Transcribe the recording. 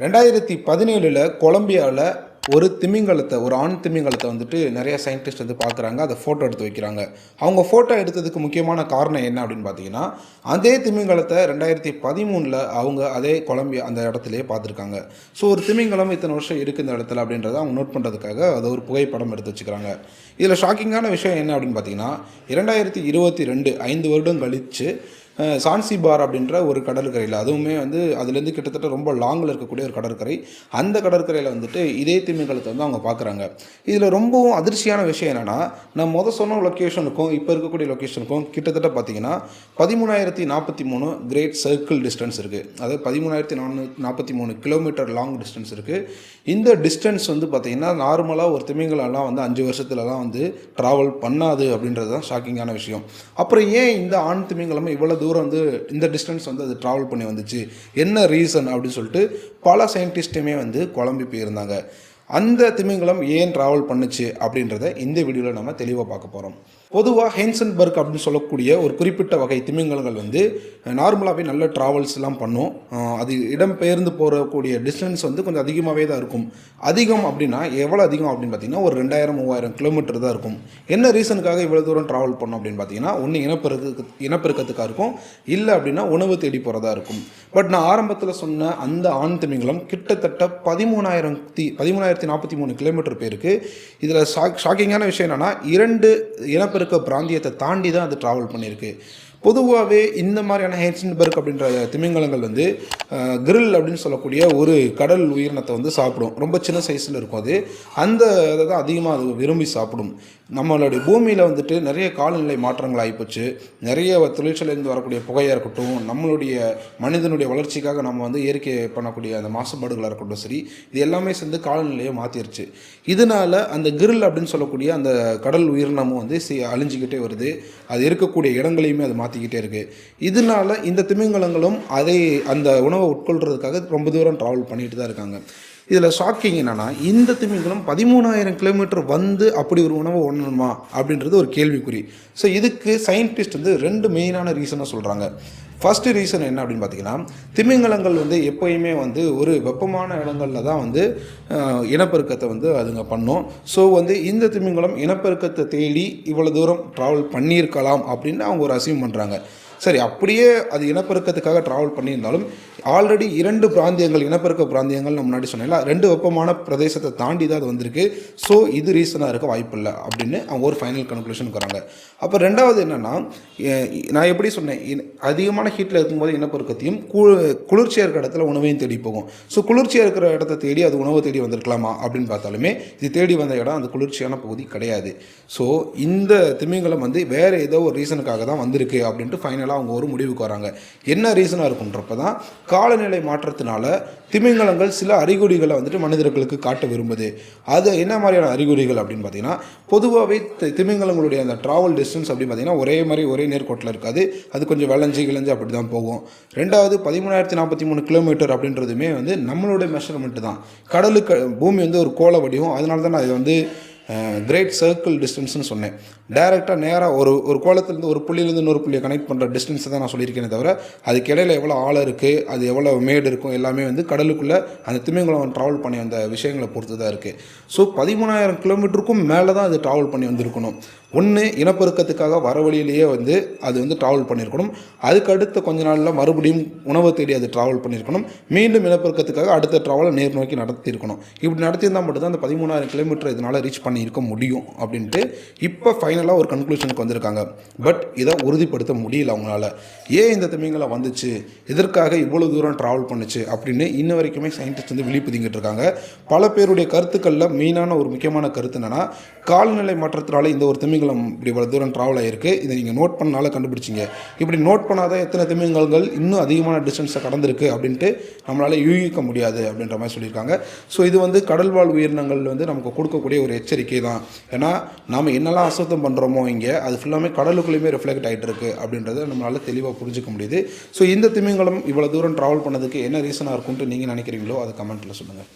2017 கொலம்பியாவில் ஒரு திமிங்கலத்தை ஒரு ஆண் திமிங்கலத்தை வந்துட்டு நிறைய சயின்டிஸ்ட் வந்து பார்க்குறாங்க. அதை ஃபோட்டோ எடுத்து வைக்கிறாங்க. அவங்க ஃபோட்டோ எடுத்ததுக்கு முக்கியமான காரணம் என்ன அப்படின்னு பார்த்தீங்கன்னா, அதே திமிங்கலத்தை 2013 அவங்க அதே கொலம்பியா அந்த இடத்துலையே பார்த்துருக்காங்க. ஸோ ஒரு திமிங்கலம் இத்தனை வருஷம் இருக்குது இந்த இடத்துல அப்படின்றத அவங்க நோட் பண்ணுறதுக்காக அதை ஒரு புகைப்படம் எடுத்து வச்சுக்கிறாங்க. இதில் ஷாக்கிங்கான விஷயம் என்ன அப்படின்னு பார்த்தீங்கன்னா, 2022 5 வருடம் கழித்து சான்சிபார் அப்படின்ற ஒரு கடற்கரையில், அதுவுமே வந்து அதுலேருந்து கிட்டத்தட்ட ரொம்ப லாங்கில் இருக்கக்கூடிய ஒரு கடற்கரை, அந்த கடற்கரையில் வந்துட்டு இதே திமிங்கலத்தை வந்து அவங்க பார்க்குறாங்க. இதில் ரொம்பவும் அதிர்ச்சியான விஷயம் என்னென்னா, நான் சொன்ன லொக்கேஷனுக்கும் இப்போ இருக்கக்கூடிய லொக்கேஷனுக்கும் கிட்டத்தட்ட பார்த்தீங்கன்னா 13,043 கிரேட் சர்க்கிள் டிஸ்டன்ஸ் இருக்குது. அதாவது 13,443 கிலோமீட்டர் லாங் டிஸ்டன்ஸ் இருக்குது. இந்த டிஸ்டன்ஸ் வந்து பார்த்திங்கன்னா நார்மலாக ஒரு திமிங்கலம்லாம் வந்து 5 வருஷத்துலலாம் வந்து ட்ராவல் பண்ணாது அப்படின்றது தான் ஷாக்கிங்கான விஷயம். அப்புறம் ஏன் இந்த ஆண் திமிங்கலம் இவ்வளோ தூரம் வந்து இந்த டிஸ்டன்ஸ் வந்து அது ட்ராவல் பண்ணி வந்துச்சு, என்ன ரீசன் அப்படின்னு சொல்லிட்டு பல சயின்டிஸ்ட்டுமே வந்து குழம்பி போயிருந்தாங்க. அந்த திமிங்கலம் ஏன் ட்ராவல் பண்ணுச்சு அப்படின்றத இந்த வீடியோவில் நம்ம தெளிவாக பார்க்க போகிறோம். பொதுவாக ஹென்சன்பர்க் அப்படின்னு சொல்லக்கூடிய ஒரு குறிப்பிட்ட வகை திமிங்கலங்கள் வந்து நார்மலாகவே நல்ல ட்ராவல்ஸ்லாம் பண்ணும். அது இடம்பெயர்ந்து போகக்கூடிய டிஸ்டன்ஸ் வந்து கொஞ்சம் அதிகமாகவே தான் இருக்கும். அதிகம் அப்படின்னா எவ்வளோ அதிகம் அப்படின்னு பார்த்தீங்கன்னா ஒரு 2000-3000 கிலோமீட்டர் தான் இருக்கும். என்ன ரீசனுக்காக இவ்வளோ தூரம் ட்ராவல் பண்ணோம் அப்படின்னு பார்த்தீங்கன்னா, ஒன்று இனப்பெருக்கத்துக்காக இருக்கும், இல்லை அப்படின்னா உணவு தேடி போகிறதா இருக்கும். பட் நான் ஆரம்பத்தில் சொன்ன அந்த ஆண் திமிங்கலம் கிட்டத்தட்ட 13,043 கிலோமீட்டர் பேருக்கு. இதில் ஷாக்கிங்கான விஷயம் என்னென்னா, 2 இனப்பெருக்க பிராந்தியத்தை தாண்டி தான் அது ட்ராவல் பண்ணியிருக்கு. பொதுவாகவே இந்த மாதிரியான ஹென்சன்பர்க் அப்படின்ற திமிங்கலங்கள் வந்து கிரில் அப்படின்னு சொல்லக்கூடிய ஒரு கடல் உயிரினத்தை வந்து சாப்பிடும். ரொம்ப சின்ன சைஸில் இருக்கும். அது அந்த அதை தான் அதிகமாக அது விரும்பி சாப்பிடும். நம்மளுடைய பூமியில் வந்துட்டு நிறைய காலநிலை மாற்றங்கள் ஆகிப்போச்சு. நிறைய தொழிற்சாலையிலேருந்து வரக்கூடிய புகையாக இருக்கட்டும், நம்மளுடைய மனிதனுடைய வளர்ச்சிக்காக நம்ம வந்து இயற்கை பண்ணக்கூடிய அந்த மாசுபாடுகளாக இருக்கட்டும், சரி, இது எல்லாமே சேர்ந்து காலநிலையை மாற்றிருச்சு. இதனால் அந்த கிரில் அப்படின்னு சொல்லக்கூடிய அந்த கடல் உயிரினமும் வந்து அழிஞ்சிக்கிட்டே வருது. அது இருக்கக்கூடிய இடங்களையுமே அது மாற்றிக்கிட்டே இருக்குது. இதனால் இந்த திமிங்கலங்களும் அந்த உணவை உட்கொள்கிறதுக்காக ரொம்ப தூரம் ட்ராவல் பண்ணிட்டு தான் இருக்காங்க. இதில் ஷாக்கிங் என்னென்னா, இந்த திமிங்கலம் 13,000 கிலோமீட்டர் வந்து அப்படி ஒரு உணவை உண்ணணுமா அப்படின்றது ஒரு கேள்விக்குறி. ஸோ இதுக்கு சயின்டிஸ்ட் வந்து 2 மெயினான ரீசனை சொல்கிறாங்க. ஃபஸ்ட்டு ரீசன் என்ன அப்படின்னு பார்த்தீங்கன்னா, திமிங்கலங்கள் வந்து எப்போயுமே வந்து ஒரு வெப்பமான இடங்களில் தான் வந்து இனப்பெருக்கத்தை வந்து அதுங்க பண்ணும். ஸோ வந்து இந்த திமிங்கலம் இனப்பெருக்கத்தை தேடி இவ்வளோ தூரம் ட்ராவல் பண்ணியிருக்கலாம் அப்படின்னு அவங்க ஒரு அசியூம் பண்ணுறாங்க. சரி, அப்படியே அது இனப்பெருக்கத்துக்காக ட்ராவல் பண்ணியிருந்தாலும் ஆல்ரெடி 2 பிராந்தியங்கள், இனப்பெருக்க பிராந்தியங்கள் நான் முன்னாடி சொன்னேன்ல, 2 வெப்பமான பிரதேசத்தை தாண்டி தான் அது வந்திருக்கு. ஸோ இது ரீசனாக இருக்க வாய்ப்பில்லை அப்படின்னு அவங்க ஒரு ஃபைனல் கன்க்ளூஷனுக்கு வராங்க. அப்போ ரெண்டாவது என்னென்னா, நான் எப்படி சொன்னேன், அதிகமான ஹீட்டில் இருக்கும்போது இனப்பெருக்கத்தையும் குளிர்ச்சியாக இருக்கிற இடத்துல உணவையும் தேடி போகும். ஸோ குளிர்ச்சியாக இருக்கிற இடத்த தேடி அது உணவை தேடி வந்திருக்கலாமா அப்படின்னு பார்த்தாலுமே இது தேடி வந்த இடம் அந்த குளிர்ச்சியான பகுதி கிடையாது. ஸோ இந்த திமிங்கலம் வந்து வேறு ஏதோ ஒரு ரீசனுக்காக தான் வந்திருக்கு அப்படின்ட்டு ஃபைனலாக அவங்க ஒரு முடிவுக்கு வராங்க. என்ன ரீசனாக இருக்குன்றப்ப தான் காலநிலை மாற்றத்தினால திமிங்கலங்கள் சில அறிகுறிகளை வந்துட்டு மனிதர்களுக்கு காட்ட விரும்புது. அது என்ன மாதிரியான அறிகுறிகள் அப்படின்னு பார்த்தீங்கன்னா, பொதுவாகவே திமிங்கலங்களுடைய அந்த ட்ராவல் டிஸ்டன்ஸ் அப்படின்னு பார்த்தீங்கன்னா ஒரே மாதிரி ஒரே நேர்கோட்டில் இருக்காது. அது கொஞ்சம் விளைஞ்சி அப்படி தான் போகும். ரெண்டாவது 13,043 கிலோமீட்டர் அப்படின்றதுமே வந்து நம்மளுடைய மெஷர்மெண்ட்டு தான். பூமி வந்து ஒரு கோள வடிவம். அதனால தான் நான் இது வந்து கிரேட் சர்க்கிள் டிஸ்டன்ஸ்னு சொன்னேன். டைரெக்டாக நேராக ஒரு கோலத்துலேருந்து ஒரு புள்ளியிலேருந்து இன்னொரு புள்ளியை கனெக்ட் பண்ணுற டிஸ்டன்ஸை தான் நான் சொல்லியிருக்கேனே தவிர, அதுக்கு இடையில் எவ்வளோ ஆழம் இருக்குது, அது எவ்வளோ மேடு இருக்கும், எல்லாமே வந்து கடலுக்குள்ளே அந்த திமிங்கலம் ட்ராவல் பண்ணி வந்த விஷயங்களை பொறுத்து தான் இருக்குது. ஸோ 13,000 கிலோமீட்டருக்கும் மேலே தான் அது ட்ராவல் பண்ணி வந்திருக்கணும். ஒன்று இனப்பெருக்கத்துக்காக வர வழியிலேயே வந்து அது வந்து ட்ராவல் பண்ணியிருக்கணும். அதுக்கு அடுத்த கொஞ்ச நாளில் மறுபடியும் உணவை தேடி அது ட்ராவல் பண்ணியிருக்கணும். மீண்டும் இனப்பெருக்கத்துக்காக அடுத்த ட்ராவலை நேர் நோக்கி நடத்தியிருக்கணும். இப்படி நடத்தியிருந்தால் மட்டும்தான் அந்த 13,000 கிலோமீட்டர் இதனால் ரீச் பண்ணியிருக்க முடியும் அப்படின்ட்டு இப்போ ஃபைனலாக ஒரு கன்க்ளூஷனுக்கு வந்திருக்காங்க. பட் இதை உறுதிப்படுத்த முடியல அவங்களால. ஏன் இந்த திமிங்கலம் வந்துச்சு, எதற்காக இவ்வளோ தூரம் ட்ராவல் பண்ணுச்சு அப்படின்னு இன்ன வரைக்குமே சயின்டிஸ்ட் வந்து விழிப்புதிங்கிட்டு இருக்காங்க. பல பேருடைய கருத்துக்களில் மெயினான ஒரு முக்கியமான கருத்து என்னென்னா, காலநிலை மாற்றத்தினால இந்த ஒரு திமிங்கலம் இப்படி இவ்வளோ தூரம் ட்ராவல் ஆகிருக்கு. இதை நீங்கள் நோட் பண்ணால கண்டுபிடிச்சிங்க. இப்படி நோட் பண்ணாத எத்தனை திமிங்கலங்கள் இன்னும் அதிகமான டிஸ்டன்ஸை கடந்திருக்கு அப்படின்ட்டு நம்மளால் யூகிக்க முடியாது அப்படின்ற மாதிரி சொல்லியிருக்காங்க. ஸோ இது வந்து கடல்வாழ் உயிரினங்கள் வந்து நமக்கு கொடுக்கக்கூடிய ஒரு எச்சரிக்கை தான். ஏன்னா நாம் என்னெல்லாம் அசுத்தம் பண்ணுறோமோ இங்கே அது ஃபுல்லாமே கடலுக்குள்ளேயுமே ரிஃப்ளெக்ட் ஆகிட்டு இருக்குது அப்படின்றத நம்மளால் தெளிவாக புரிஞ்சிக்க முடியுது. ஸோ இந்த திமிங்கலம் இவ்வளோ தூரம் ட்ராவல் பண்ணதுக்கு என்ன ரீசனாக இருக்கும்ட்டு நீங்கள் நினைக்கிறீங்களோ அதை கமெண்ட்டில் சொல்லுங்கள்.